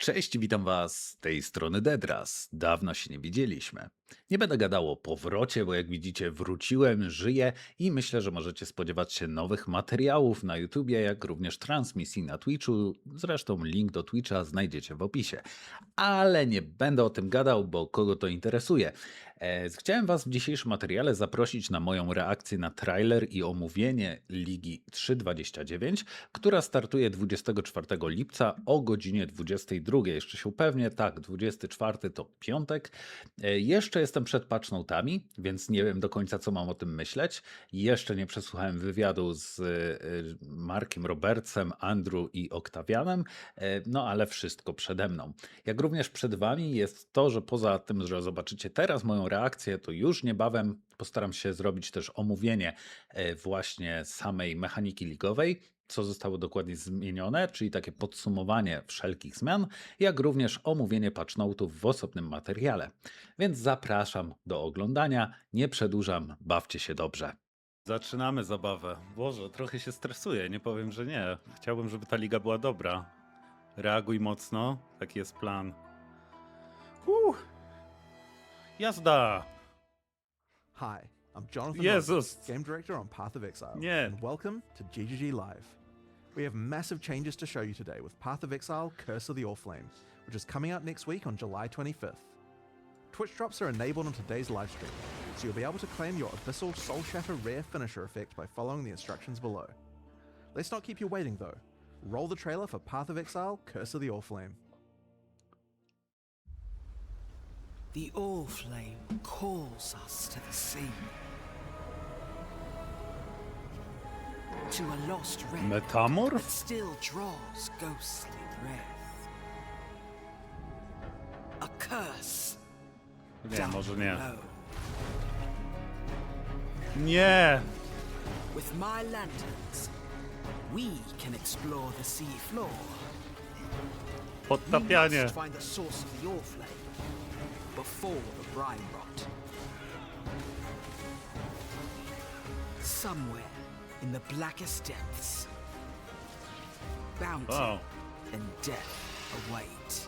Cześć, witam Was z tej strony Dedras. Dawno się nie widzieliśmy. Nie będę gadał o powrocie, bo jak widzicie wróciłem, żyję i myślę, że możecie spodziewać się nowych materiałów na YouTubie, jak również transmisji na Twitchu. Zresztą link do Twitcha znajdziecie w opisie. Ale nie będę o tym gadał, bo kogo to interesuje. Chciałem Was w dzisiejszym materiale zaprosić na moją reakcję na trailer i omówienie Ligi 3.29, która startuje 24 lipca o godzinie 22. Jeszcze się upewnię, tak, 24 to piątek. Jeszcze jestem przed patch notami, więc nie wiem do końca, co mam o tym myśleć. Jeszcze nie przesłuchałem wywiadu z Markiem Robertsem, Andrew i Oktawianem, no ale wszystko przede mną. Jak również przed Wami jest to, że poza tym, że zobaczycie teraz moją reakcję, to już niebawem postaram się zrobić też omówienie właśnie samej mechaniki ligowej, co zostało dokładnie zmienione, czyli takie podsumowanie wszelkich zmian, jak również omówienie patch note'ów w osobnym materiale. Więc zapraszam do oglądania, nie przedłużam, bawcie się dobrze. Zaczynamy zabawę. Boże, trochę się stresuję, nie powiem, że nie. Chciałbym, żeby ta liga była dobra. Reaguj mocno, taki jest plan. Jazda! Hi, I'm Jonathan Jezus! Roberts, Game Director on Path of Exile, Nie. and welcome to GGG Live. We have massive changes to show you today with Path of Exile Curse of the Allflame, which is coming out next week on July 25th. Twitch drops are enabled on today's livestream, so you'll be able to claim your Abyssal Soul Shatter rare finisher effect by following the instructions below. Let's not keep you waiting though. Roll the trailer for Path of Exile Curse of the Allflame. The Allflame calls us to the sea. To a lost wreck that Metamorf? still draws ghostly breath. A curse. Nie, down może nie. below. Nie! With my lanterns, we can explore the sea floor. We Podtapianie. must find the source of the Allflame before the brine rot. Somewhere in the blackest depths, bounty Wow. and death await.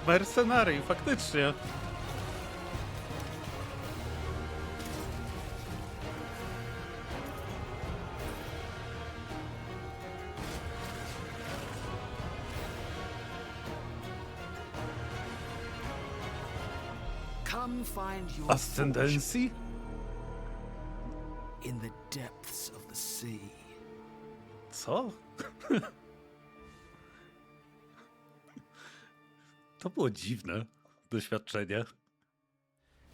Mercenary, faktycznie. Come find your Ascendencji? fortune in the depths of the sea. Co? To było dziwne doświadczenie.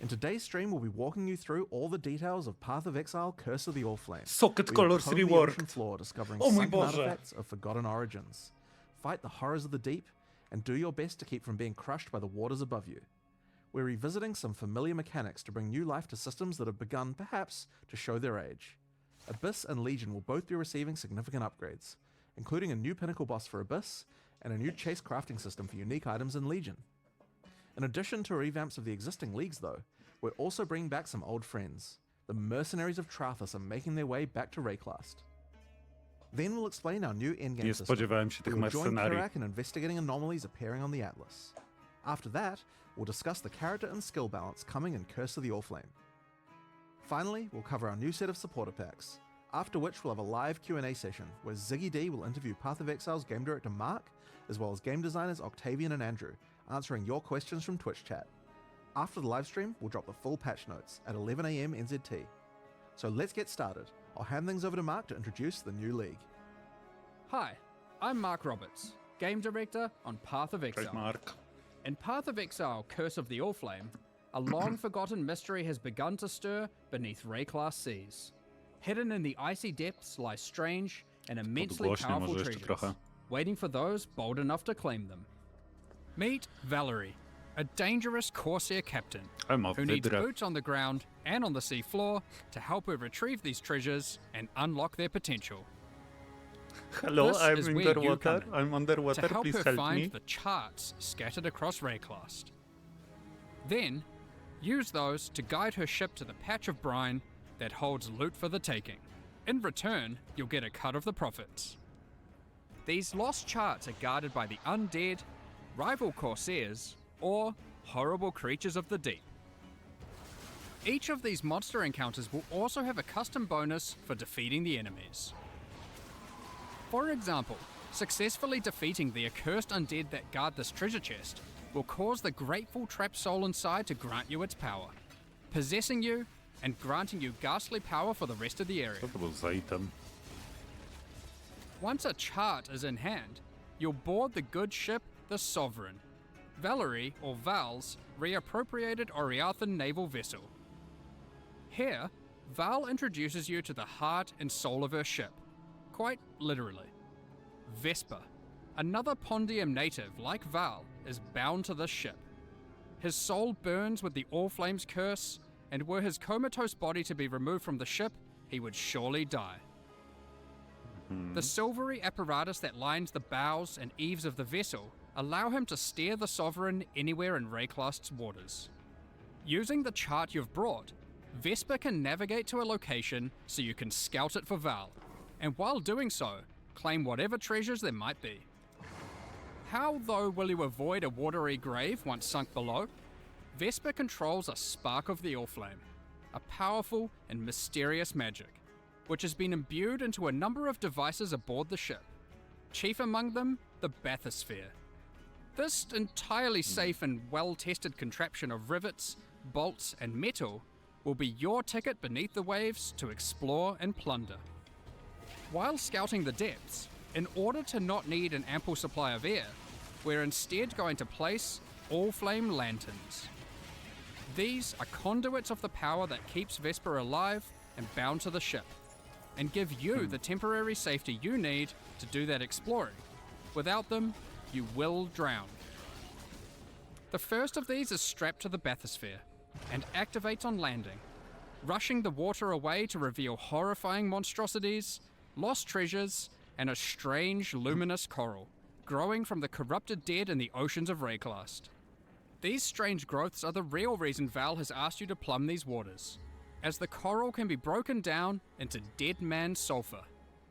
In today's stream, we'll be walking you through all the details of Path of Exile Curse of the Allflame. Socket We will Colors comb the reworked. ocean floor, discovering O mój sunken Boże. artifacts of forgotten origins. Fight the horrors of the deep, and do your best to keep from being crushed by the waters above you. We're revisiting some familiar mechanics to bring new life to systems that have begun, perhaps, to show their age. Abyss and Legion will both be receiving significant upgrades, including a new pinnacle boss for Abyss and a new chase crafting system for unique items in Legion. In addition to revamps of the existing leagues, though, we're also bringing back some old friends. The mercenaries of Trathus are making their way back to Rayclast. Then we'll explain our new endgame Nie system. spodziewałem się tych We will join mercenarii. Kirak in investigating anomalies appearing on the Atlas. After that, we'll discuss the character and skill balance coming in Curse of the Allflame. Finally, we'll cover our new set of supporter packs, after which we'll have a live Q&A session where Ziggy D will interview Path of Exile's game director Mark, as well as game designers Octavian and Andrew, answering your questions from Twitch chat. After the livestream, we'll drop the full patch notes at 11 AM NZT. So let's get started. I'll hand things over to Mark to introduce the new league. Hi, I'm Mark Roberts, Game Director on Path of Cześć, Exile. Mark. In Path of Exile Curse of the Allflame, a long-forgotten mystery has begun to stir beneath Rayclast seas. Hidden in the icy depths lie strange and immensely Podgłośnie powerful może jeszcze treasures. trochę. waiting for those bold enough to claim them. Meet Valerie, a dangerous Corsair captain who needs boots on the ground and on the sea floor to help her retrieve these treasures and unlock their potential. Hello, This I'm is where you come underwater. in, I'm underwater. to help Please her help find me. the charts scattered across Rayclast. Then, use those to guide her ship to the patch of brine that holds loot for the taking. In return, you'll get a cut of the profits. These lost charts are guarded by the undead, rival corsairs, or horrible creatures of the deep. Each of these monster encounters will also have a custom bonus for defeating the enemies. For example, successfully defeating the accursed undead that guard this treasure chest will cause the grateful trapped soul inside to grant you its power, possessing you and granting you ghastly power for the rest of the area. Co to był za item? Once a chart is in hand, you'll board the good ship, the Sovereign, Valerie, or Val's reappropriated Oriathan naval vessel. Here, Val introduces you to the heart and soul of her ship, quite literally. Vesper, another Pondium native like Val, is bound to this ship. His soul burns with the Allflame's curse, and were his comatose body to be removed from the ship, he would surely die. The silvery apparatus that lines the bows and eaves of the vessel allow him to steer the Sovereign anywhere in Rayclast's waters. Using the chart you've brought, Vesper can navigate to a location so you can scout it for Val, and while doing so, claim whatever treasures there might be. How, though, will you avoid a watery grave once sunk below? Vesper controls a spark of the Allflame, a powerful and mysterious magic, which has been imbued into a number of devices aboard the ship, chief among them the bathysphere. This entirely safe and well-tested contraption of rivets, bolts, and metal will be your ticket beneath the waves to explore and plunder. While scouting the depths, in order to not need an ample supply of air, we're instead going to place Allflame lanterns. These are conduits of the power that keeps Vesper alive and bound to the ship, and give you the temporary safety you need to do that exploring. Without them, you will drown. The first of these is strapped to the bathysphere and activates on landing, rushing the water away to reveal horrifying monstrosities, lost treasures, and a strange luminous coral growing from the corrupted dead in the oceans of Rayclast. These strange growths are the real reason Val has asked you to plumb these waters, as the coral can be broken down into dead man sulfur,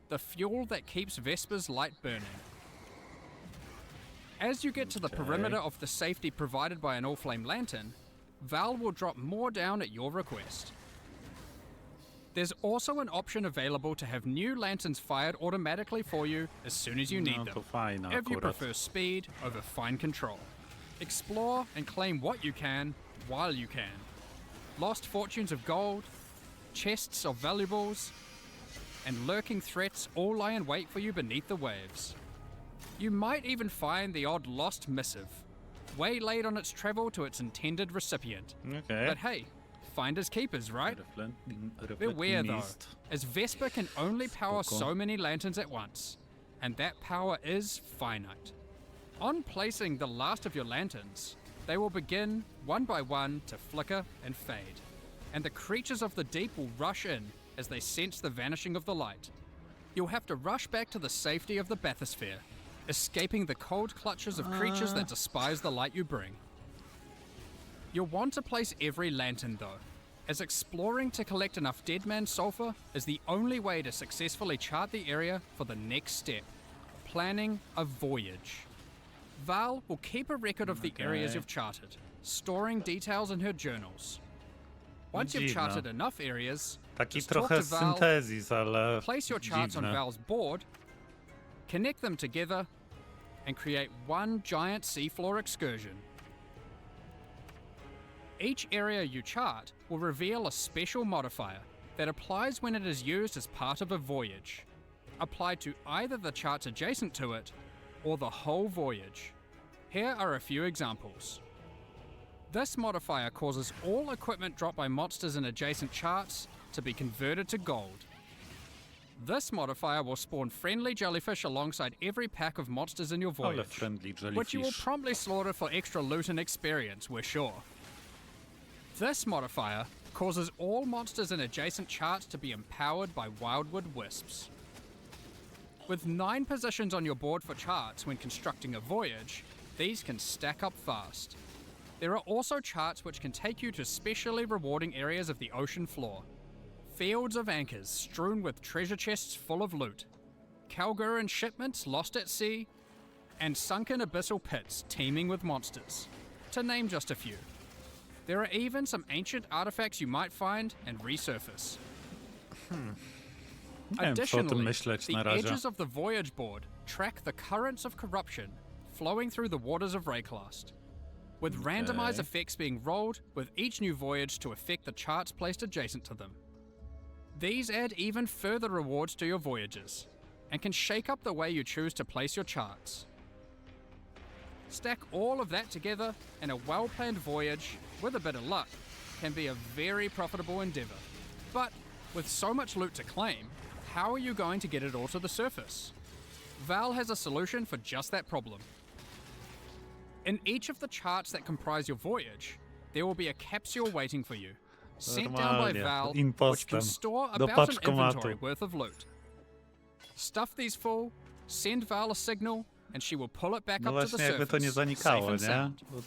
the fuel that keeps Vesper's light burning. As you get to the perimeter of the safety provided by an Allflame lantern, Val will drop more down at your request. There's also an option available to have new lanterns fired automatically for you as soon as you need No, them, to fajne if you akurat. prefer speed over fine control. Explore and claim what you can while you can. Lost fortunes of gold, chests of valuables, and lurking threats all lie in wait for you beneath the waves. You might even find the odd lost missive, waylaid on its travel to its intended recipient. Okay. But hey, finders keepers, right? Reflecting Beware though, mist. as Vesper can only power Spoko. so many lanterns at once, and that power is finite. On placing the last of your lanterns, they will begin, one by one, to flicker and fade, and the creatures of the deep will rush in as they sense the vanishing of the light. You'll have to rush back to the safety of the bathysphere, escaping the cold clutches of creatures that despise the light you bring. You'll want to place every lantern though, as exploring to collect enough Deadman sulfur is the only way to successfully chart the area for the next step, planning a voyage. Val will keep a record of the areas Okay. you've charted, storing details in her journals. Once you've Dziwne. charted enough areas, Taki just talk trochę to Val, syntezis, ale place your charts on dziwne. Val's board, connect them together, and create one giant seafloor excursion. Each area you chart will reveal a special modifier that applies when it is used as part of a voyage, applied to either the charts adjacent to it or the whole voyage. Here are a few examples. This modifier causes all equipment dropped by monsters in adjacent charts to be converted to gold. This modifier will spawn friendly jellyfish alongside every pack of monsters in your Ale voyage, friendly which you will jellyfish. promptly slaughter for extra loot and experience, we're sure. This modifier causes all monsters in adjacent charts to be empowered by wildwood wisps. With 9 positions on your board for charts when constructing a voyage, these can stack up fast. There are also charts which can take you to specially rewarding areas of the ocean floor. Fields of anchors strewn with treasure chests full of loot, Kalguran shipments lost at sea, and sunken abyssal pits teeming with monsters, to name just a few. There are even some ancient artifacts you might find and resurface. Nie wiem, co o tym Additionally, myśleć the na razie. edges of the voyage board track the currents of corruption flowing through the waters of Rayclast, with randomized effects being rolled with each new voyage to affect the charts placed adjacent to them. These add even further rewards to your voyages, and can shake up the way you choose to place your charts. Stack all of that together, and a well-planned voyage, with a bit of luck, can be a very profitable endeavor. But with so much loot to claim, how are you going to get it all to the surface? Val has a solution for just that problem. In each of the charts that comprise your voyage, there will be a capsule waiting for you, sent down by Normalnie, Val, which impostem. can store Do about an paczkomatu. inventory worth of loot. Stuff these full, send Val a signal, and she will pull it back No up to the właśnie, jakby to nie surface, safe zanikało, and nie? sound. Bo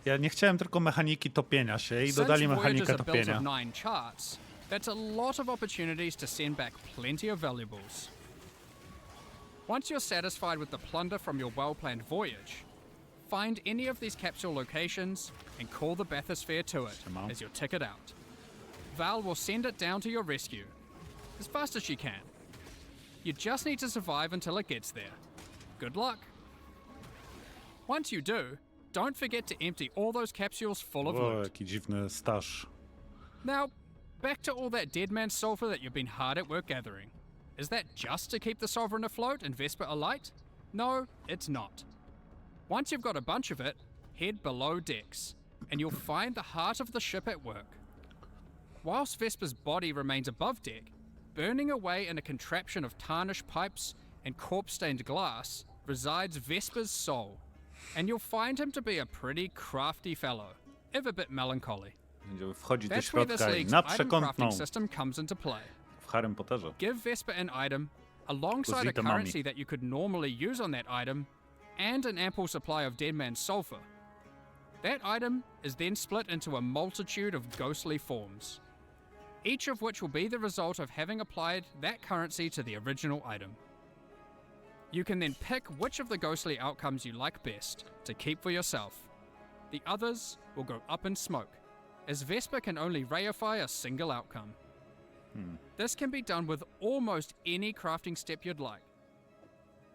ja nie chciałem tylko mechaniki topienia się i Since dodali voyages mechanikę are built topienia. of 9 charts, that's a lot of opportunities to send back plenty of valuables. Once you're satisfied with the plunder from your well-planned voyage, find any of these capsule locations and call the bathysphere to it Siema. as your ticket out. Val will send it down to your rescue, as fast as she can. You just need to survive until it gets there. Good luck. Once you do, don't forget to empty all those capsules full of O, loot. jaki dziwny staż. Now, back to all that dead man sulfur that you've been hard at work gathering. Is that just to keep the Sovereign afloat and Vesper alight? No, it's not. Once you've got a bunch of it, head below decks, and you'll find the heart of the ship at work. Whilst Vesper's body remains above deck, burning away in a contraption of tarnished pipes and corpse-stained glass resides Vesper's soul, and you'll find him to be a pretty crafty fellow, if a bit melancholy. Będzie wchodzić do That's where this środka i league's na item przekątną crafting system comes into play. w Harrym Potterze. Give Vesper an item alongside a With itemami. currency that you could normally use on that item and an ample supply of Dead Man's Sulfur. That item is then split into a multitude of ghostly forms, each of which will be the result of having applied that currency to the original item. You can then pick which of the ghostly outcomes you like best to keep for yourself. The others will go up in smoke, as Vesper can only reify a single outcome. This can be done with almost any crafting step you'd like.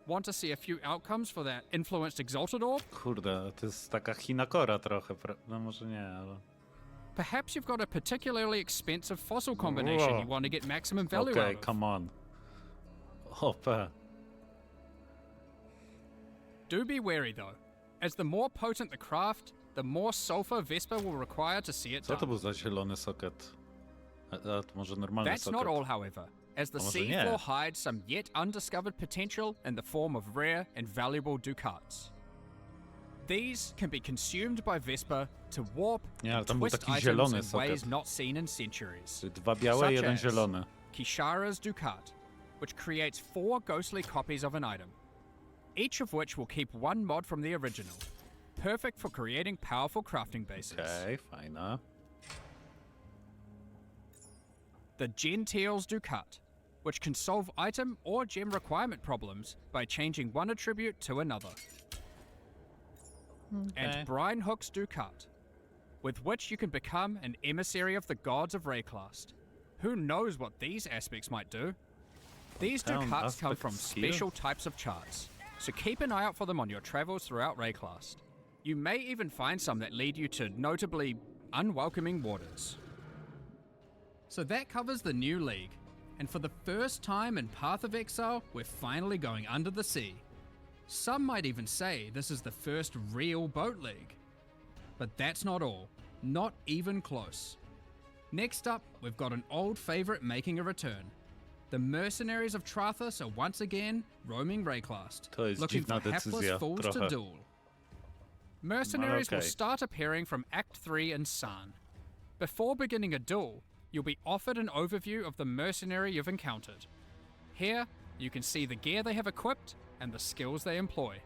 Want to see a few outcomes for that influenced exalted orb? Kurde, to jest taka Hinakora trochę, no może nie, ale... Perhaps you've got a particularly expensive fossil combination you want to get maximum value Okej, out of. come on. OP. Do be wary though, as the more potent the craft, the more sulfur Vesper will require to see it Co to done. był za zielony socket? A to może normalny That's socket? not all, however, as the A może nie? seafloor hides some yet undiscovered potential in the form of rare and valuable ducats. These can be consumed by Vesper to warp Nie, ale and tam był twist taki items zielony in ways socket. not seen in centuries. 2 białe, Such 1 as- zielony. Kishara's Ducat, which creates 4 ghostly copies of an item, each of which will keep 1 mod from the original, perfect for creating powerful crafting bases. Okej, fajne. The Gentile's Ducat, which can solve item or gem requirement problems by changing one attribute to another. And Brine Hook's Ducat, with which you can become an emissary of the gods of Rayclast. Who knows what these aspects might do? These Town Ducats come aspect from skill? special types of charts, so keep an eye out for them on your travels throughout Rayclast. You may even find some that lead you to notably unwelcoming waters. So that covers the new league, and for the first time in Path of Exile, we're finally going under the sea. Some might even say this is the first real boat league. But that's not all, not even close. Next up, we've got an old favourite making a return. the mercenaries of Trathus are once again roaming Rayclast, To jest looking dziwna for hapless decyzja, fools trochę. to duel. Mercenaries will okay. start appearing from Act 3 in San. Before beginning a duel, you'll be offered an overview of the mercenary you've encountered. Here, you can see the gear they have equipped and the skills they employ.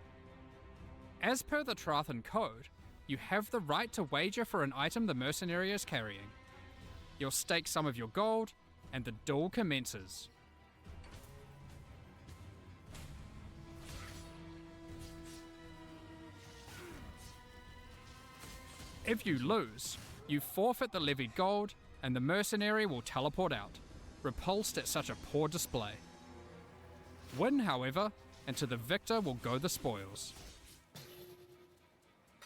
As per the Trathan code, you have the right to wager for an item the mercenary is carrying. You'll stake some of your gold, and the duel commences. If you lose, you forfeit the levied gold, and the mercenary will teleport out, repulsed at such a poor display. Win, however, and to the victor will go the spoils.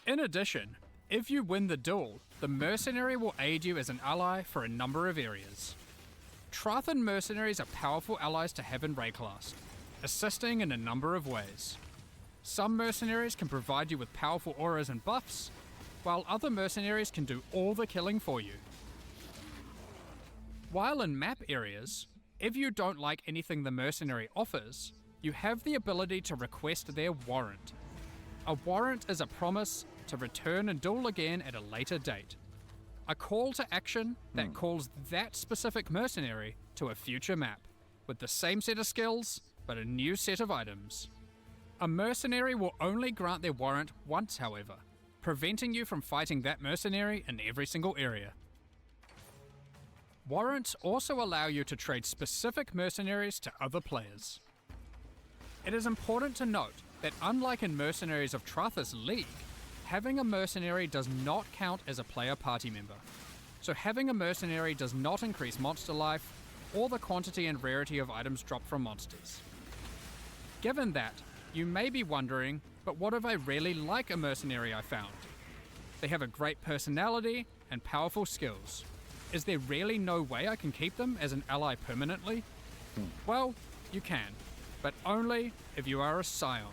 In addition, if you win the duel, the mercenary will aid you as an ally for a number of areas. Trathan mercenaries are powerful allies to have in Rayclast, assisting in a number of ways. Some mercenaries can provide you with powerful auras and buffs, while other mercenaries can do all the killing for you. While in map areas, if you don't like anything the mercenary offers, you have the ability to request their warrant. A warrant is a promise to return and duel again at a later date. A call to action that calls that specific mercenary to a future map, with the same set of skills, but a new set of items. A mercenary will only grant their warrant once, however, preventing you from fighting that mercenary in every single area. Warrants also allow you to trade specific mercenaries to other players. It is important to note that unlike in Mercenaries of Trathus League, having a mercenary does not count as a player party member. So having a mercenary does not increase monster life or the quantity and rarity of items dropped from monsters. Given that, you may be wondering, but what if I really like a mercenary I found? They have a great personality and powerful skills. Is there really no way I can keep them as an ally permanently? Well, you can, but only if you are a Scion.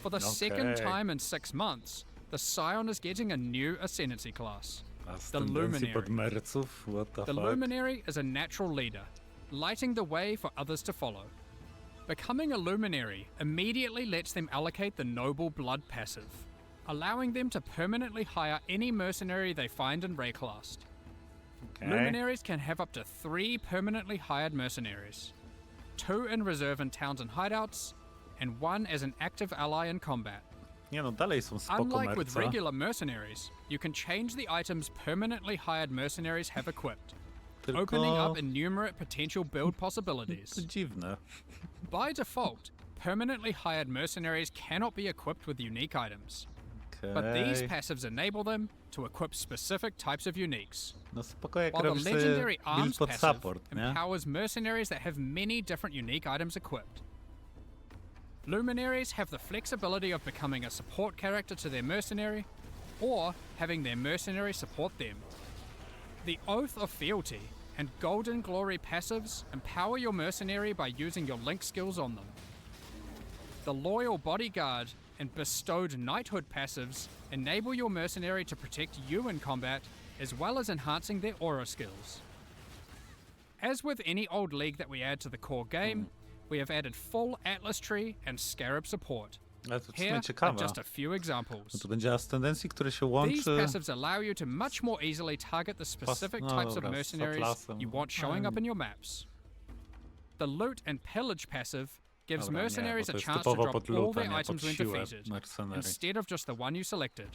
For the second Okay. time in 6 months, the Scion is getting a new Ascendancy class. A z The tendencji pod Luminary. merców? What the The fuck? Luminary is a natural leader, lighting the way for others to follow. Becoming a Luminary immediately lets them allocate the Noble Blood passive, allowing them to permanently hire any mercenary they find in Rayclast. Okay. Luminaries can have up to 3 permanently hired mercenaries, 2 in reserve in towns and hideouts, and 1 as an active ally in combat. Nie no, dalej są spoko Unlike with merce. regular mercenaries, you can change the items permanently hired mercenaries have equipped, opening up innumerate potential build To possibilities. dziwne. By default, permanently hired mercenaries cannot be equipped with unique items, but these Okej. passives enable them to equip specific types of uniques. No spoko jak While the robisz sobie legendary build arms pod passive support, nie? empowers mercenaries that have many different unique items equipped. Luminaries have the flexibility of becoming a support character to their mercenary, or having their mercenary support them. The Oath of Fealty and Golden Glory passives empower your mercenary by using your link skills on them. The Loyal Bodyguard and Bestowed Knighthood passives enable your mercenary to protect you in combat, as well as enhancing their aura skills. As with any old league that we add to the core game, we have added full Atlas Tree and Scarab support. Ale to w Here sumie are ciekawe. just a few examples. No to będzie ascendencji, który się These łączy... passives allow you to much more easily target the specific no types of dobra, z mercenaries Atlasem. you want showing up in your maps. The Loot and Pillage passive gives Dobra, nie, mercenaries bo to a jest chance to typowo drop pod all luta, their nie items pod when siłę defeated, mercenary. instead of just the one you selected.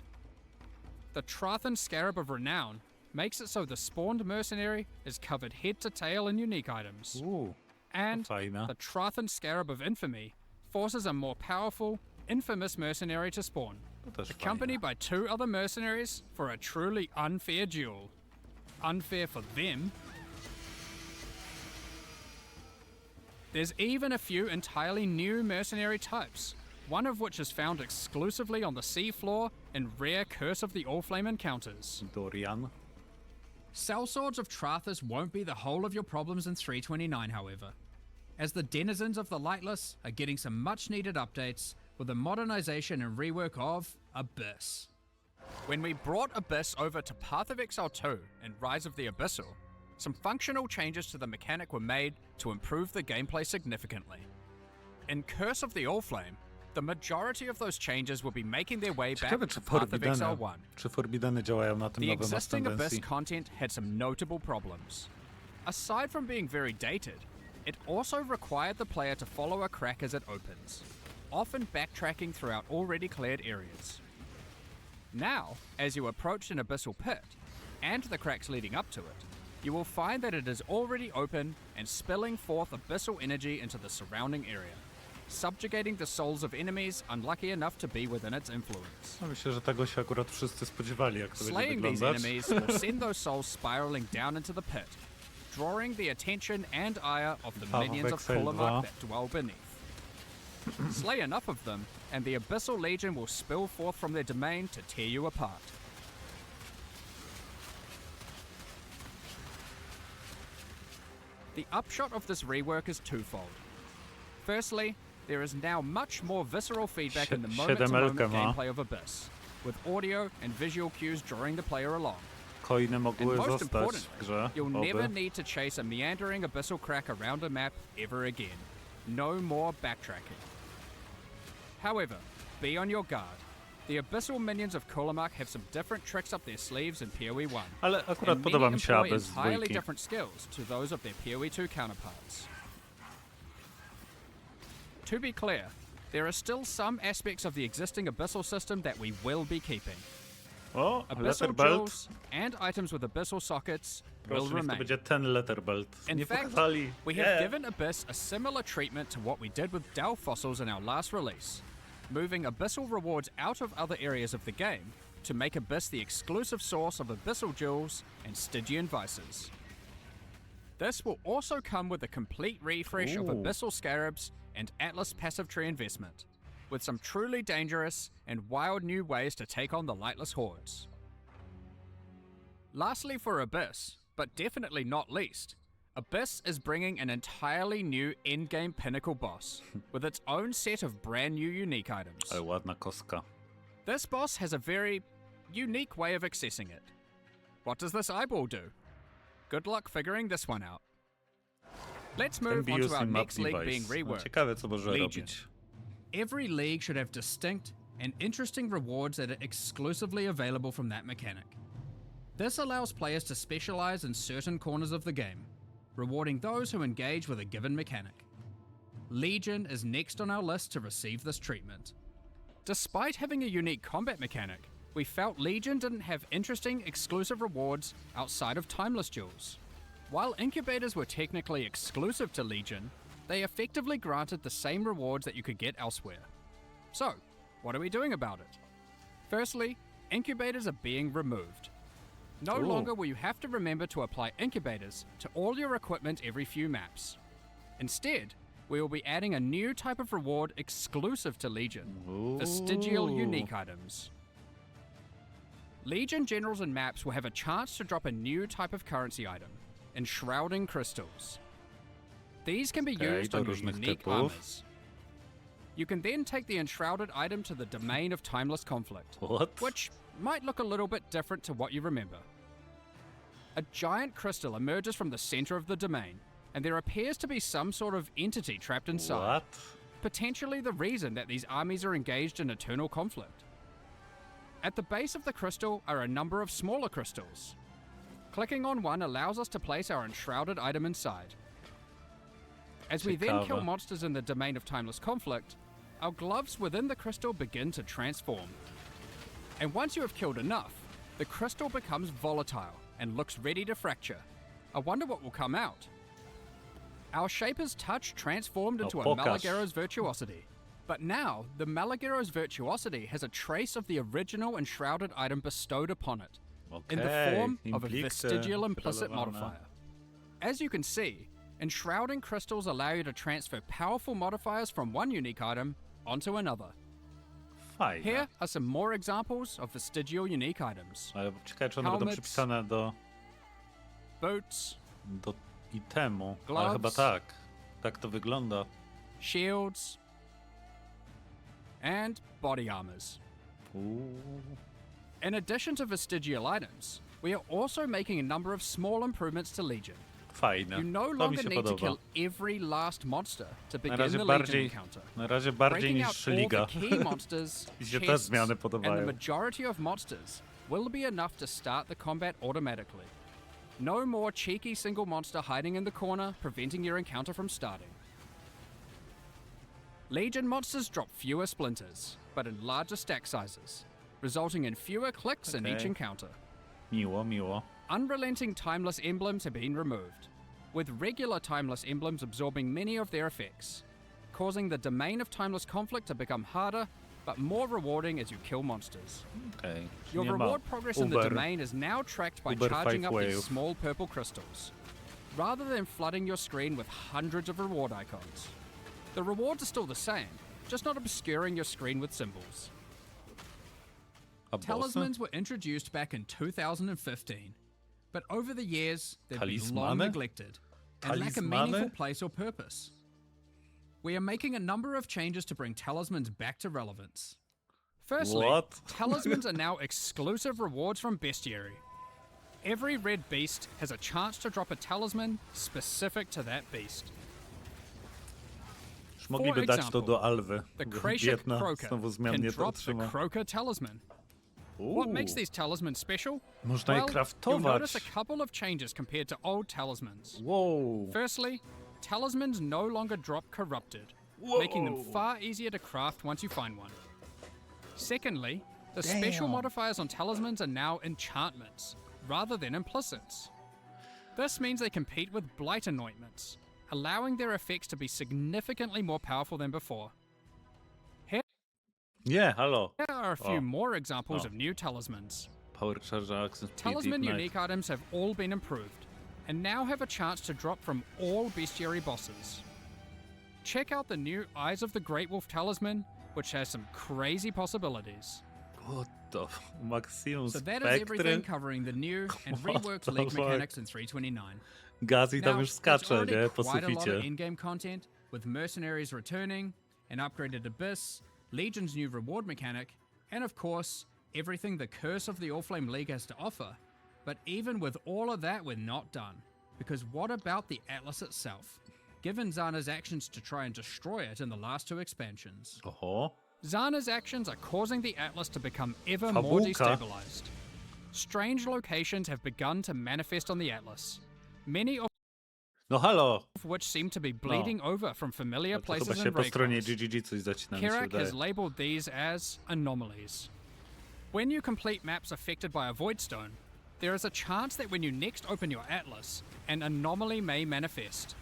The Trathan Scarab of Renown makes it so the spawned mercenary is covered head to tail in unique items. And fajne. the Trathan Scarab of Infamy forces a more powerful, infamous mercenary to spawn, To też accompanied fajne. by 2 other mercenaries for a truly unfair duel. Unfair for them. There's even a few entirely new mercenary types, one of which is found exclusively on the seafloor in rare Curse of the Allflame encounters. Dorian. Sellswords of Trathus won't be the whole of your problems in 329, however, as the denizens of the Lightless are getting some much needed updates with the modernization and rework of Abyss. When we brought Abyss over to Path of Exile 2 and Rise of the Abyssal, some functional changes to the mechanic were made to improve the gameplay significantly. In Curse of the Allflame, the majority of those changes will be making their way back Ciekawe, to Path of Exile 1. czy Forbideny działają na tym The nowym existing Abyss Ascendancy. content had some notable problems. Aside from being very dated, it also required the player to follow a crack as it opens, often backtracking throughout already cleared areas. Now, as you approach an abyssal pit, and the cracks leading up to it, you will find that it is already open and spilling forth abyssal energy into the surrounding area, subjugating the souls of enemies unlucky enough to be within its influence. No, myślę, że tego się akurat wszyscy spodziewali, jak to będzie Slaying these wyglądać. enemies will send those souls spiraling down into the pit, drawing the attention and ire of the Path of minions of Exile 2. Kulamak that dwell beneath. Slay enough of them, and the Abyssal Legion will spill forth from their domain to tear you apart. The upshot of this rework is twofold. Firstly, there is now much more visceral feedback in the moment-to-moment gameplay of Abyss, with audio and visual cues drawing the player along. Coiny And mogły most zostać w importantly, grze. you'll Oby. never need to chase a meandering abyssal crack around a map ever again. No more backtracking. However, be on your guard. The abyssal minions of Kulamak have some different tricks up their sleeves in PoE 1. Ale akurat and podoba many mi się employ Abyss z entirely dwójki. different skills to those of their PoE 2 counterparts. To be clear, there are still some aspects of the existing abyssal system that we will be keeping. O, Abyssal Letterbelt. jewels and items with abyssal sockets will Proszę, niech to remain. będzie ten Letterbelt. In Nie fact, pokazali. we have given Abyss a similar treatment to what we did with Dell fossils in our last release, moving abyssal rewards out of other areas of the game to make Abyss the exclusive source of abyssal jewels and Stygian vices. This will also come with a complete refresh of Ooh. abyssal scarabs and Atlas passive tree investment, with some truly dangerous and wild new ways to take on the lightless hordes. Lastly for Abyss, but definitely not least, Abyss is bringing an entirely new endgame pinnacle boss, with its own set of brand new unique items. Ale ładna kostka. This boss has a very unique way of accessing it. What does this eyeball do? Good luck figuring this one out. Let's move on to our Map next league device. being No, reworked. ciekawe, co może Legion. robić. Every league should have distinct and interesting rewards that are exclusively available from that mechanic. This allows players to specialize in certain corners of the game, rewarding those who engage with a given mechanic. Legion is next on our list to receive this treatment. Despite having a unique combat mechanic, we felt Legion didn't have interesting exclusive rewards outside of timeless jewels. While incubators were technically exclusive to Legion, they effectively granted the same rewards that you could get elsewhere. So, what are we doing about it? Firstly, incubators are being removed. No Ooh. longer will you have to remember to apply incubators to all your equipment every few maps. Instead, we will be adding a new type of reward exclusive to Legion, vestigial Ooh. unique items. Legion generals and maps will have a chance to drop a new type of currency item, enshrouding crystals. These can be Okej, used do on your różnych unique typów. armors. You can then take the enshrouded item to the domain of timeless conflict, What? which might look a little bit different to what you remember. A giant crystal emerges from the center of the domain, and there appears to be some sort of entity trapped inside, What? potentially the reason that these armies are engaged in eternal conflict. At the base of the crystal are a number of smaller crystals. Clicking on one allows us to place our enshrouded item inside. As we then kill Ciekawe. monsters in the domain of timeless conflict, our gloves within the crystal begin to transform. And once you have killed enough, the crystal becomes volatile and looks ready to fracture. I wonder what will come out. Our Shaper's touch transformed into a pokaż. Malagero's virtuosity. But now, the Malagero's virtuosity has a trace of the original enshrouded item bestowed upon it, in the Okej, form of a implikty vestigial implicit wprowadzone. modifier. As you can see, enshrouding crystals allow you to transfer powerful modifiers from one unique item onto another. Fajne. Here are some more examples of vestigial unique items. Ale ciekawe, czy one będą Helmets. przypisane Boots, do itemu. Ale Gloves. chyba tak. Tak to wygląda. shields, and body armors. Uuu. In addition to vestigial items, We are also making a number of small improvements to Legion. Fajne. You no To mi longer się need to podoba. kill every last monster to Na begin razie the Legion bardziej, encounter. na razie bardziej Breaking out niż all Liga. the key monsters, Mi się te chests, zmiany and the podobają. majority of monsters will be enough to start the combat automatically. No more cheeky single monster hiding in the corner, preventing your encounter from starting. Legion monsters drop fewer splinters, but in larger stack sizes, resulting in fewer clicks in each Okay. encounter. Miło, miło. Unrelenting timeless emblems have been removed, with regular timeless emblems absorbing many of their effects, causing the domain of timeless conflict to become harder, but more rewarding as you kill monsters. Okej. Your Nie ma reward progress in the Uber. domain is now tracked by Uber charging five up these wave. small purple crystals, rather than flooding your screen with hundreds of reward icons. The rewards are still the same, just not obscuring your screen with symbols. A bossy? Talismans were introduced back in 2015, but over the years they've been long Talismany? neglected and lack a Talismany? meaningful place or purpose. We are making a number of changes to bring talismans back to relevance. Firstly, What? talismans are now exclusive rewards from Bestiary. Every red beast has a chance to drop a talisman specific to that beast. Już mogliby dać to example, do Alwy. The Krashik Biedna Croaker znowu can zmiennie to drop the otrzyma. Croaker talisman. What makes these talismans special? Można je Well, you'll craftować. notice a couple of changes compared to old talismans. Wow. Firstly, talismans no longer drop corrupted, making them far easier to craft once you find one. Secondly, the special Damn. modifiers on talismans are now enchantments, rather than implicits. This means they compete with blight anointments, allowing their effects to be significantly more powerful than before. Nie, halo. Here are a few Oh. more examples Oh. of new talismans. Power Charge Access Speed Talisman Ignite. unique items have all been improved, and now have a chance to drop from all bestiary bosses. Check out the new Eyes of the Great Wolf talisman, which has some crazy possibilities. What the Maximum So that is everything Spectre. covering the new and What reworked the League fuck? mechanics in 329. Gaz i tam Now, już there's skacze, already nie? Po quite a lot of suficie. in-game content, with mercenaries returning, an upgraded Abyss, Legion's new reward mechanic, and of course, everything the Curse of the Allflame League has to offer. But even with all of that, we're not done. Because what about the Atlas itself? Given Zana's actions to try and destroy it in the last two expansions. Oho. Zana's actions are causing the Atlas to become ever more Fabułka. destabilized. Strange locations have begun to manifest on the Atlas, many of No halo. which seem to be bleeding over from familiar To chyba places się in po stronie Raycross. GGG coś zacina, mi się Kerak has wydaje. labeled these as anomalies. When you complete maps affected by a void stone, there is a chance that when you next open your atlas, an anomaly may manifest.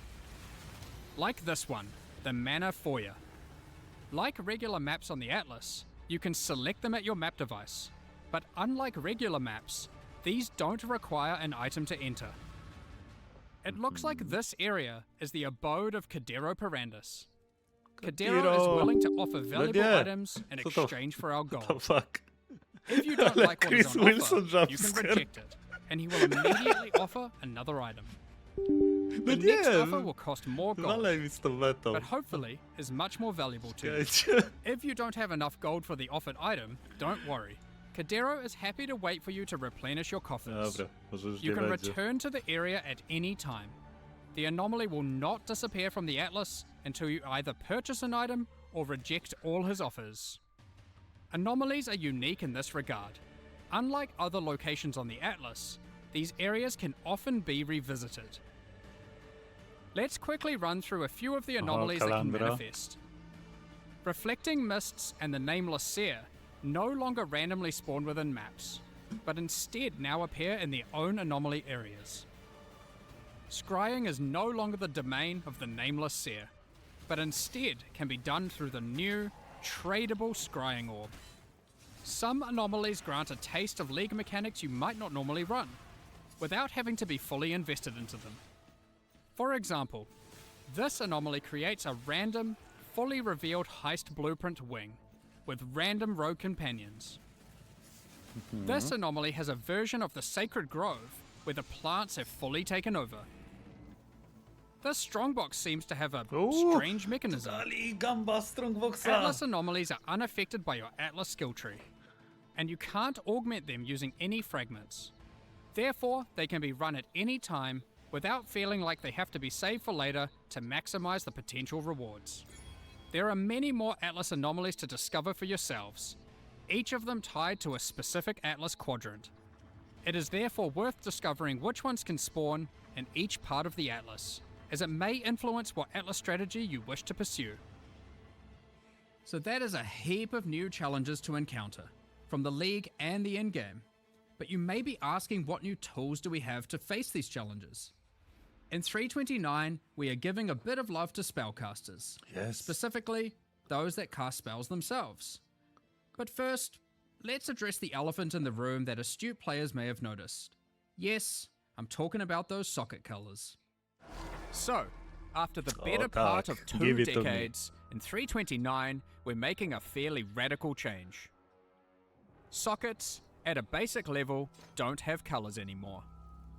Like this one, the Mana Foyer. Like regular maps on the atlas, you can select them at your map device, but unlike regular maps, these don't require an item to enter. It looks like this area is the abode of Cadero Perandus. Cadero is willing to offer valuable nie. items in Co to- exchange for our The gold. fuck? If you don't Ale like what is Chris on Wilson offer, you can jumpscare. reject it, and he will immediately offer another item. No The next nie, offer will cost more gold, wywalaj mi z tą metą. but hopefully is much more valuable to you. Czekajcie. If you don't have enough gold for the offered item, don't worry. Cadero is happy to wait for you to replenish your coffers. Dobra, może już You nie can będzie. return to the area at any time. The anomaly will not disappear from the atlas until you either purchase an item or reject all his offers. Anomalies are unique in this regard. Unlike other locations on the atlas, these areas can often be revisited. Let's quickly run through a few of the anomalies that can Calandra. manifest. Reflecting Mists and the Nameless Seer no longer randomly spawn within maps, but instead now appear in their own anomaly areas. Scrying is no longer the domain of the Nameless Seer, but instead can be done through the new, tradable Scrying Orb. Some anomalies grant a taste of League mechanics you might not normally run, without having to be fully invested into them. For example, this anomaly creates a random, fully revealed heist blueprint wing, with random rogue companions. This anomaly has a version of the Sacred Grove, where the plants have fully taken over. This strongbox seems to have a strange mechanism. Dali gamba Strongboxa. Atlas anomalies are unaffected by your Atlas skill tree, and you can't augment them using any fragments. Therefore, they can be run at any time without feeling like they have to be saved for later to maximize the potential rewards. There are many more Atlas anomalies to discover for yourselves, each of them tied to a specific Atlas quadrant. It is therefore worth discovering which ones can spawn in each part of the Atlas, as it may influence what Atlas strategy you wish to pursue. So that is a heap of new challenges to encounter, from the League and the in-game. But you may be asking, what new tools do we have to face these challenges? In 3.29, we are giving a bit of love to spellcasters. Yes. Specifically, those that cast spells themselves. But first, let's address the elephant in the room that astute players may have noticed. Yes, I'm talking about those socket colors. So, after the better part of 2 decades, in 3.29, we're making a fairly radical change. Sockets, at a basic level, don't have colors anymore.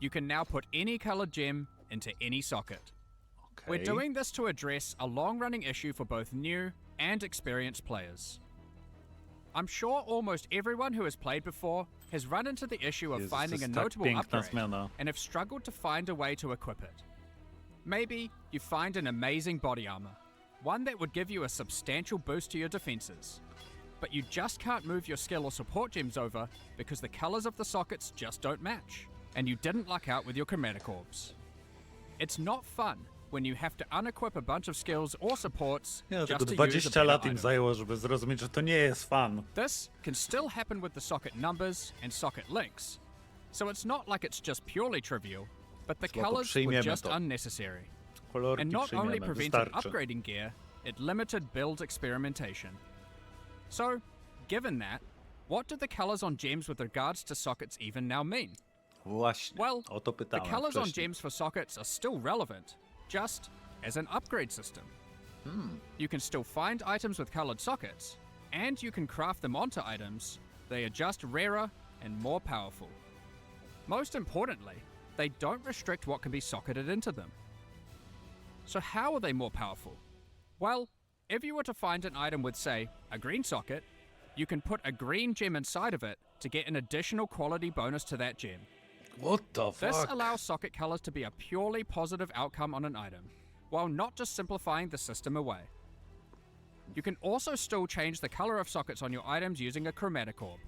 You can now put any colored gem into any socket. Okay. We're doing this to address a long-running issue for both new and experienced players. I'm sure almost everyone who has played before has run into the issue of Jezus, finding a jest tak notable piękna upgrade zmiana. and have struggled to find a way to equip it. Maybe you find an amazing body armor, one that would give you a substantial boost to your defenses, but you just can't move your skill or support gems over because the colors of the sockets just don't match, and you didn't luck out with your chromatic orbs. It's not fun when you have to unequip a bunch of skills or supports Ja, just tylko to use a 20 better lat im item. zajęło, żeby zrozumieć, że to nie jest fan. This can still happen with the socket numbers and socket links, so it's not like it's just purely trivial, but the Spoko, colors were przyjmiemy just to. unnecessary. Kolorki And not only przyjmiemy, prevented wystarczy. upgrading gear, it limited build experimentation. So, given that, what do the colors on gems with regards to sockets even now mean? Właśnie, Well, o to the pytałem colors on wcześniej. gems for sockets are still relevant, just as an upgrade system. You can still find items with colored sockets, and you can craft them onto items. They are just rarer and more powerful. Most importantly, they don't restrict what can be socketed into them. So how are they more powerful? Well, if you were to find an item with, say, a green socket, you can put a green gem inside of it to get an additional quality bonus to that gem. What the This fuck? allows socket colors to be a purely positive outcome on an item, while not just simplifying the system away. You can also still change the color of sockets on your items using a chromatic orb,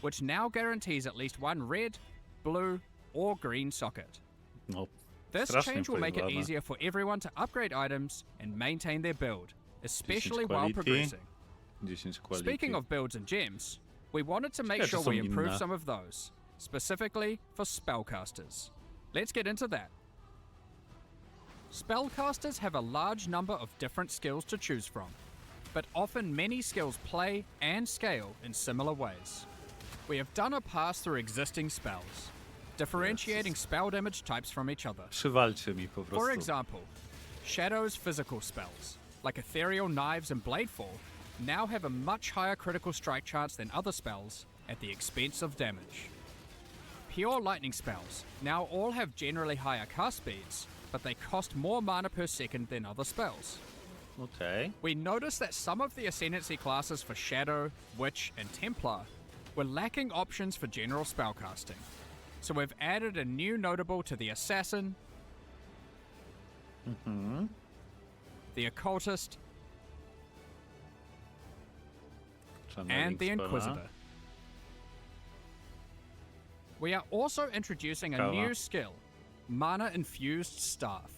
which now guarantees at least one red, blue, or green socket. No, This strasznie change will make it pojebane. easier for everyone to upgrade items and maintain their build, especially 10 while quality. progressing. 10 quality. Speaking of builds and gems, we wanted to make Ciekawe, sure czy są we improve inne. some of those, specifically for spellcasters. Let's get into that. Spellcasters have a large number of different skills to choose from, but often many skills play and scale in similar ways. We have done a pass through existing spells, differentiating spell damage types from each other. Przywalcie mi po For prostu. example, Shadow's physical spells, like Ethereal Knives and Bladefall, now have a much higher critical strike chance than other spells at the expense of damage. Pure Lightning spells now all have generally higher cast speeds, but they cost more mana per second than other spells. Okej. We noticed that some of the Ascendancy classes for Shadow, Witch, and Templar were lacking options for general spellcasting. So we've added a new notable to the Assassin, the Occultist, and the Inquisitor. We are also introducing a Ciekawe. new skill, Mana Infused Staff,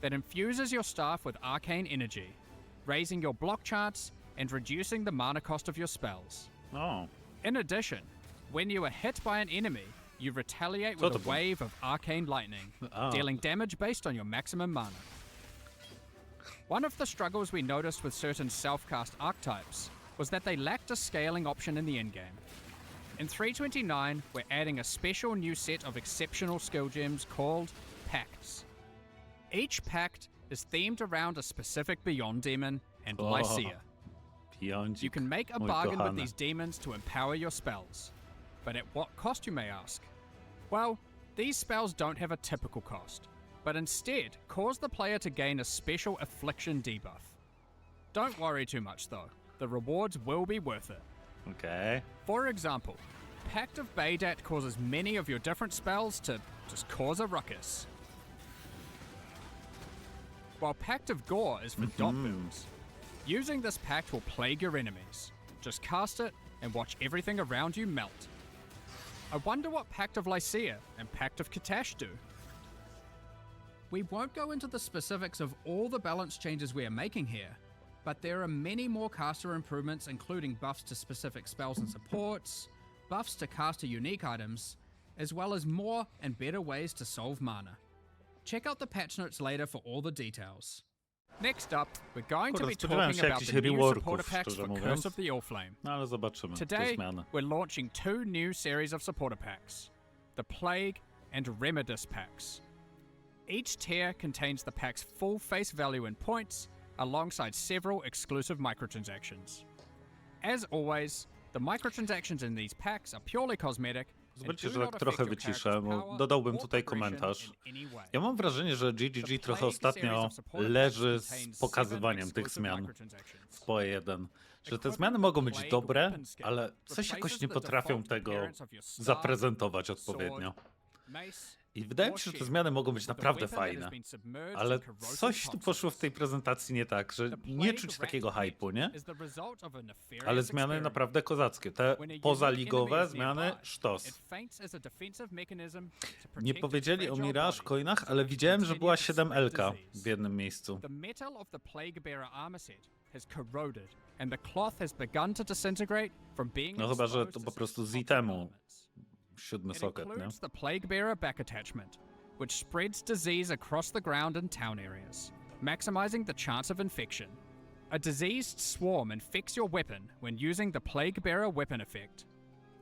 that infuses your staff with arcane energy, raising your block chance and reducing the mana cost of your spells. O, In addition, when you are hit by an enemy, you retaliate Co with to a było? wave of arcane lightning, A. dealing damage based on your maximum mana. One of the struggles we noticed with certain self-cast archetypes was that they lacked a scaling option in the endgame. In 3.29, we're adding a special new set of exceptional skill gems called Pacts. Each pact is themed around a specific Beyond Demon and Oh, Lycia. Pijądzik, You can make a mój bargain with kochany. these demons to empower your spells. But at what cost, you may ask? Well, these spells don't have a typical cost, but instead cause the player to gain a special affliction debuff. Don't worry too much though, the rewards will be worth it. Okej. For example, Pact of Baydat causes many of your different spells to just cause a ruckus. While Pact of Gore is for dot builds. Using this pact will plague your enemies. Just cast it and watch everything around you melt. I wonder what Pact of Lycia and Pact of Katash do. We won't go into the specifics of all the balance changes we are making here, but there are many more caster improvements, including buffs to specific spells and supports, buffs to caster unique items, as well as more and better ways to solve mana. Check out the patch notes later for all the details. Next up, we're going to Kurde, be spodziewałem talking się about jakichś the new reworków, supporter packs szczerze for mówiąc. Curse of the Allflame. No ale zobaczymy, te Today, zmiany. we're launching 2 new series of supporter packs, the Plague and Remedis packs. Each tier contains the pack's full face value in points, alongside several exclusive microtransactions. As always, the microtransactions in these packs are purely cosmetic. Zobaczcie, że tak trochę wyciszę, bo dodałbym tutaj komentarz. Ja mam wrażenie, że GGG trochę ostatnio leży z pokazywaniem tych zmian w PoE 1. Że te zmiany mogą być dobre, ale coś jakoś nie potrafią tego zaprezentować odpowiednio. I wydaje mi się, że te zmiany mogą być naprawdę fajne. Ale coś tu poszło w tej prezentacji nie tak, że nie czuć takiego hype'u, nie? Ale zmiany naprawdę kozackie. Te pozaligowe zmiany sztos. Nie powiedzieli o Mirage Coinach, ale widziałem, że była 7L-ka w jednym miejscu. No chyba, że to po prostu z itemu. 7 socket, nie? Includes the Plague Bearer back attachment, which spreads disease across the ground and town areas, maximizing the chance of infection. A diseased swarm infects your weapon when using the Plague Bearer weapon effect.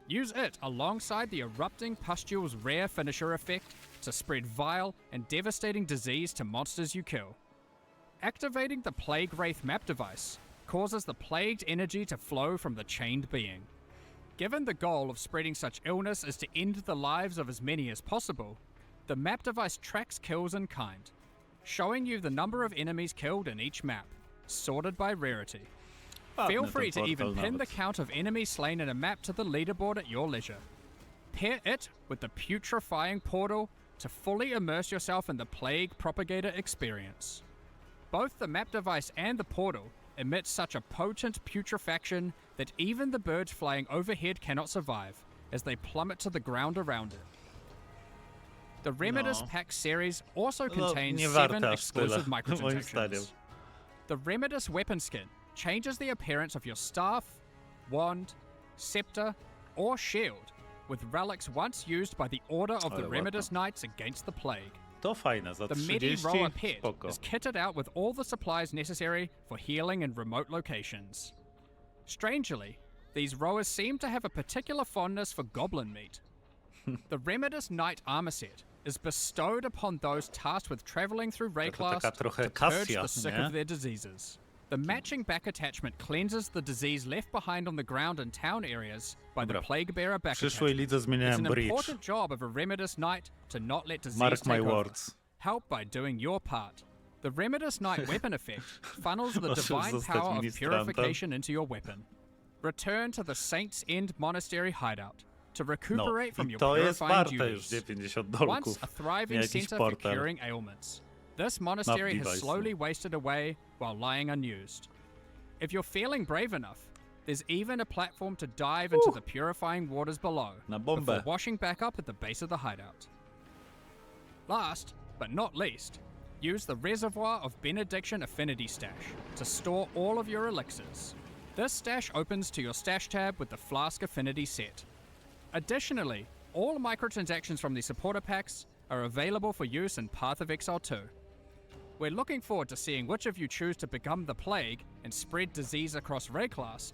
Use it alongside the Erupting Pustule's rare finisher effect to spread vile and devastating disease to monsters you kill. Activating the Plague Wraith map device causes the plagued energy to flow from the chained being. Given the goal of spreading such illness is to end the lives of as many as possible, the map device tracks kills in kind, showing you the number of enemies killed in each map, sorted by rarity. Feel free to even pin the count of enemies slain in a map to the leaderboard at your leisure. Pair it with the putrefying portal to fully immerse yourself in the Plague Propagator experience. Both the map device and the portal emit such a potent putrefaction that even the birds flying overhead cannot survive, as they plummet to the ground around it. The Remedis pack series also contains 7 exclusive microtransactions. The Remedis weapon skin changes the appearance of your staff, wand, scepter, or shield, with relics once used by the Order of the Remedis Knights against the Plague. To fajne, za The 30, Medi Roller Pet spoko. is kitted out with all the supplies necessary for healing in remote locations. Strangely, these rowers seem to have a particular fondness for goblin meat. The Remedis Knight armor set is bestowed upon those tasked with traveling through Rayclast taka trochę to purge Cassia, the sick nie? of their diseases. The matching back attachment cleanses the disease left behind on the ground and town areas by the Dobra. Plague Bearer W back przyszłej attachment. lidze It's zmieniałem an bridge. important job of a Remedis Knight to not let disease Mark my take over. words. Help by doing your part. The Remedis Knight weapon effect funnels the Możesz divine zostać power of ministrantem. purification into your weapon. Return to the Saints' End Monastery hideout to No recuperate from i your to jest purifying warte już duties. 90 Once dolków. a thriving Nie jakiś center for portal. curing ailments, this monastery has device, slowly wasted away while lying unused. If you're feeling brave enough, there's even a platform to dive into the purifying waters below Na before bombę. washing back up at the base of the hideout. Last, but not least, use the Reservoir of Benediction Affinity Stash to store all of your elixirs. This stash opens to your stash tab with the Flask Affinity set. Additionally, all microtransactions from the supporter packs are available for use in Path of Exile 2. We're looking forward to seeing which of you choose to become the Plague and spread disease across Rayclast,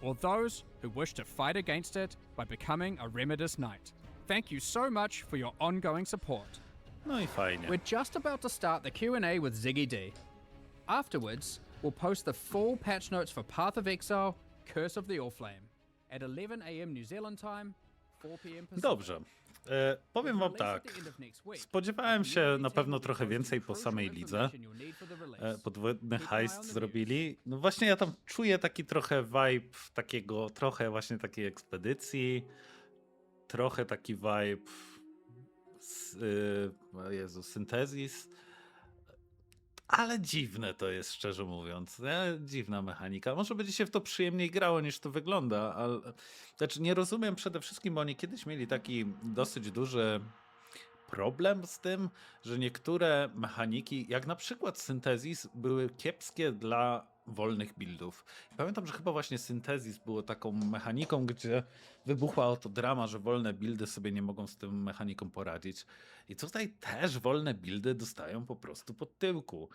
or those who wish to fight against it by becoming a Remedis Knight. Thank you so much for your ongoing support. No i fajnie. We're just about to start the Q&A with Ziggy D. Afterwards, we'll post the full patch notes for Path of Exile, Curse of the Allflame at 11 AM New Zealand time, 4 PM Pacific. Dobrze. Powiem wam tak. Spodziewałem się na pewno trochę więcej po samej lidze. Podwójny heist zrobili. No właśnie ja tam czuję taki trochę vibe takiego, trochę właśnie takiej ekspedycji. trochę taki vibe Syntezis, ale dziwne to jest, szczerze mówiąc. Dziwna mechanika. Może będzie się w to przyjemniej grało, niż to wygląda, ale znaczy nie rozumiem przede wszystkim, bo oni kiedyś mieli taki dosyć duży problem z tym, że niektóre mechaniki, jak na przykład Syntezis, były kiepskie dla wolnych buildów. Pamiętam, że chyba właśnie Syntezis było taką mechaniką, gdzie wybuchła oto drama, że wolne buildy sobie nie mogą z tym mechaniką poradzić. I tutaj też wolne buildy dostają po prostu pod tyłku.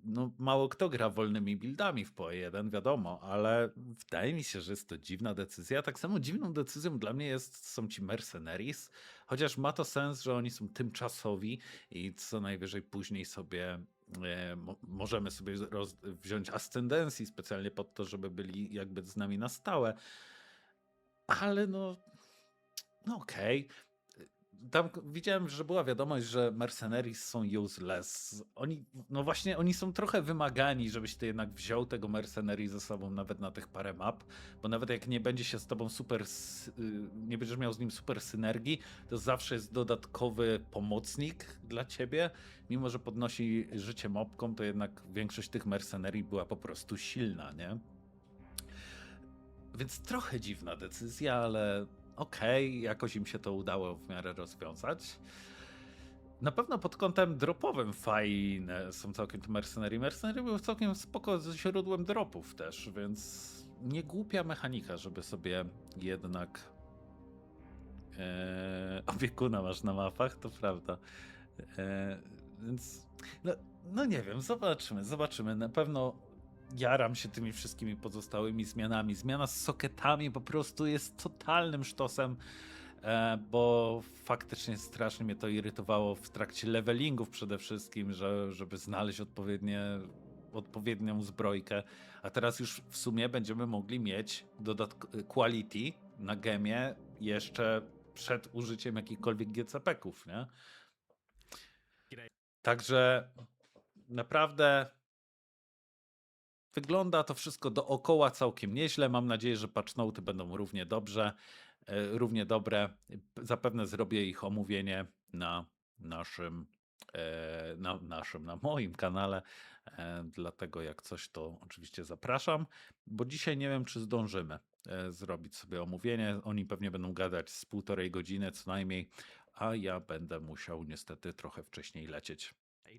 No, mało kto gra wolnymi buildami w PoE 1, wiadomo, ale wydaje mi się, że jest to dziwna decyzja. Tak samo dziwną decyzją dla mnie są ci Mercenaries, chociaż ma to sens, że oni są tymczasowi i co najwyżej później sobie możemy sobie wziąć ascendencji specjalnie pod to, żeby byli jakby z nami na stałe. Ale no okej. Tam widziałem, że była wiadomość, że Mercenaries są useless. No właśnie, oni są trochę wymagani, żebyś ty jednak wziął tego Mercenary ze sobą nawet na tych parę map, bo nawet jak nie będzie się z tobą nie będziesz miał z nim super synergii, to zawsze jest dodatkowy pomocnik dla ciebie. Mimo że podnosi życie mobkom, to jednak większość tych Mercenary była po prostu silna, nie? Więc trochę dziwna decyzja, ale okej, jakoś im się to udało w miarę rozwiązać. Na pewno pod kątem dropowym fajne są całkiem te Mercenary. Mercenary były całkiem spoko ze źródłem dropów też, więc nie głupia mechanika, żeby sobie jednak opiekuna masz na mapach, to prawda. Więc no nie wiem, zobaczymy. Na pewno jaram się tymi wszystkimi pozostałymi zmianami. Zmiana z socketami po prostu jest totalnym sztosem, bo faktycznie strasznie mnie to irytowało w trakcie levelingów przede wszystkim, żeby znaleźć odpowiednią zbrojkę. A teraz już w sumie będziemy mogli mieć quality na gemie jeszcze przed użyciem jakichkolwiek GCP-ków, nie? Także naprawdę wygląda to wszystko dookoła całkiem nieźle. Mam nadzieję, że patch note'y będą równie dobre. Zapewne zrobię ich omówienie na moim kanale. Dlatego jak coś, to oczywiście zapraszam, bo dzisiaj nie wiem, czy zdążymy zrobić sobie omówienie. Oni pewnie będą gadać z 1,5 godziny co najmniej, a ja będę musiał niestety trochę wcześniej lecieć.